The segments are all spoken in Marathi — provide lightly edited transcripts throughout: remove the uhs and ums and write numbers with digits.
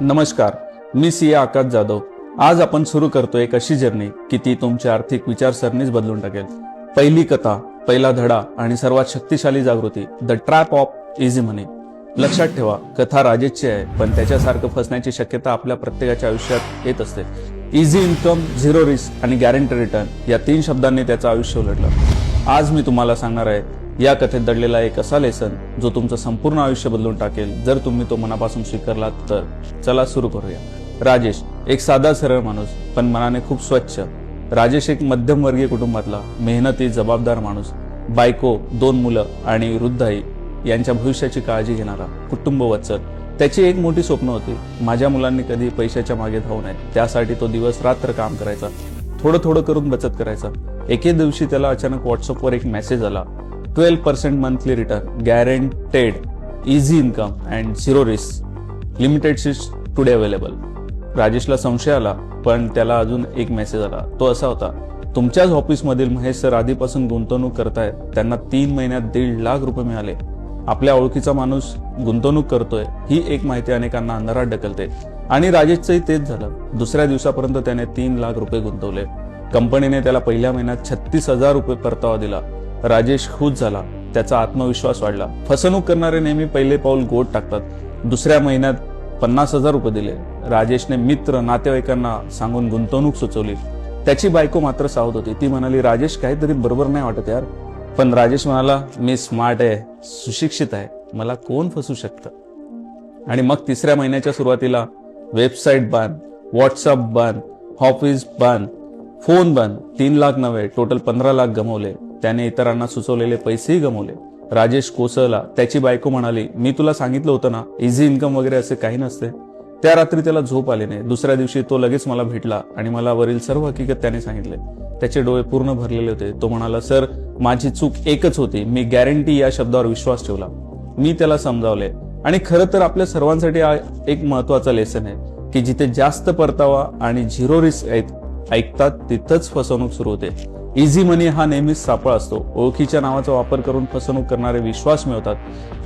नमस्कार, मी सी आकाश जाधव। आज आपण सुरू करतोय एक अशी जर्नी की ती तुमची आर्थिक विचारसरणीच बदलून टाकेल। पहिली कथा, पहिला धडा आणि सर्वात शक्तिशाली जागृती, द ट्रॅप ऑफ इझी मनी। लक्षात ठेवा, कथा राजेशची आहे, पण त्याच्यासारखं फसण्याची शक्यता आपल्या प्रत्येकाच्या आयुष्यात येत असते। इझी इन्कम, झिरो रिस्क आणि गॅरंटी रिटर्न या 3 शब्दांनी त्याचं आयुष्य उलटलं। आज मी तुम्हाला सांगणार आहे या कथेत दडलेला एक असा लेसन जो तुमचं संपूर्ण आयुष्य बदलून टाकेल, जर तुम्ही तो मनापासून स्वीकारलात तर। चला सुरू करूया। राजेश एक साधा सरळ माणूस, पण मनाने खूप स्वच्छ। राजेश एक मध्यमवर्गीय कुटुंबातला मेहनती जबाबदार माणूस, बायको, 2 मुलं आणि वृद्ध आई यांच्या भविष्याची काळजी घेणारा, कुटुंबवत्सल। त्याची एक मोठी स्वप्न होती, माझ्या मुलांनी कधी पैशाच्या मागे धावू नये। त्यासाठी तो दिवस रात्र काम करायचा, थोडं थोडं करून बचत करायचा। एके दिवशी त्याला अचानक व्हॉट्सअपवर एक मेसेज आला, 12% monthly return, guaranteed, easy income and zero risk, limited seats today available. राजेशला संशय आला, पण त्याला अजून एक मेसेज आला। तो असा होता, तुमच्याच ऑफिसमधील महेश सर आधीपासून गुंतवणूक करतायत, त्यांना 3 महिन्यात 1.5 लाख रुपये मिळाले। आपल्या ओळखीचा माणूस गुंतवणूक करतोय ही एक माहिती अनेकांना अंधारात ढकलते, आणि राजेशचंही तेच झालं। दुसऱ्या दिवसापर्यंत त्याने 3 लाख रुपये गुंतवले। कंपनीने त्याला पहिल्या महिन्यात 36,000 रुपये परतावा दिला। राजेश खुश झाला, त्याचा आत्मविश्वास वाढला। फसवणूक करणारे नेहमी पहिले पाऊल गोड टाकतात। दुसऱ्या महिन्यात 50,000 रुपये दिले। राजेशने मित्र नातेवाईकांना सांगून गुंतवणूक सुचवली। त्याची बायको मात्र सावध होती। ती म्हणाली, राजेश काहीतरी बरोबर नाही वाटत यार। पण राजेश म्हणाला, मी स्मार्ट आहे, सुशिक्षित आहे, मला कोण फसू शकतं। आणि मग तिसऱ्या महिन्याच्या सुरुवातीला वेबसाईट बंद, व्हॉट्सअप बंद, ऑफिस बंद, फोन बंद। 3 लाख नव्हे, टोटल 15 लाख गमावले। त्याने इतरांना सुचवलेले पैसेही गमावले। राजेश कोसळला। त्याची बायको म्हणाली, मी तुला सांगितलं होतं ना, इझी इन्कम वगैरे असे काही नसते। त्या रात्री त्याला झोप आली नाही। दुसऱ्या दिवशी तो लगेच मला भेटला आणि मला वरील सर्व हकीकत त्याने सांगितले। त्याचे डोळे पूर्ण भरलेले होते। तो म्हणाला, सर, माझी चूक एकच होती, मी गॅरंटी या शब्दावर विश्वास ठेवला। मी त्याला समजावले। आणि खरं तर आपल्या सर्वांसाठी एक महत्वाचा लेसन आहे की जिथे जास्त परतावा आणि झिरो रिस्क ऐकतात तिथंच फसवणूक सुरू होते। इझी मनी हा नेहमीच सापळा असतो। ओळखीच्या नावाचा वापर करून फसवणूक करणारे विश्वास मिळवतात।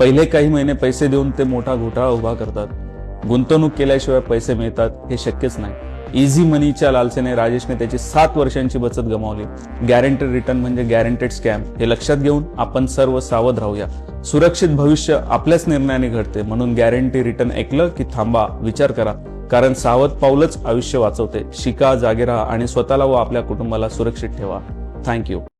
पहिले काही महिने पैसे देऊन ते मोठा घोटाळा उभा करतात। गुंतवणूक केल्याशिवाय पैसे मिळतात हे शक्यच नाही। इझी मनीच्या लालसेने राजेशने त्याची 7 वर्षांची बचत गमावली। गॅरंटेड रिटर्न म्हणजे गॅरंटेड स्कॅम हे लक्षात घेऊन आपण सर्व सावध राहूया। सुरक्षित भविष्य आपल्याच निर्णयाने घडते, म्हणून गॅरंटी रिटर्न ऐकलं की थांबा, विचार करा, कारण सावध पाऊलच आयुष्य वाचवते। शिका, जागे राहा आणि स्वतःला व आपल्या कुटुंबाला सुरक्षित ठेवा। थँक्यू।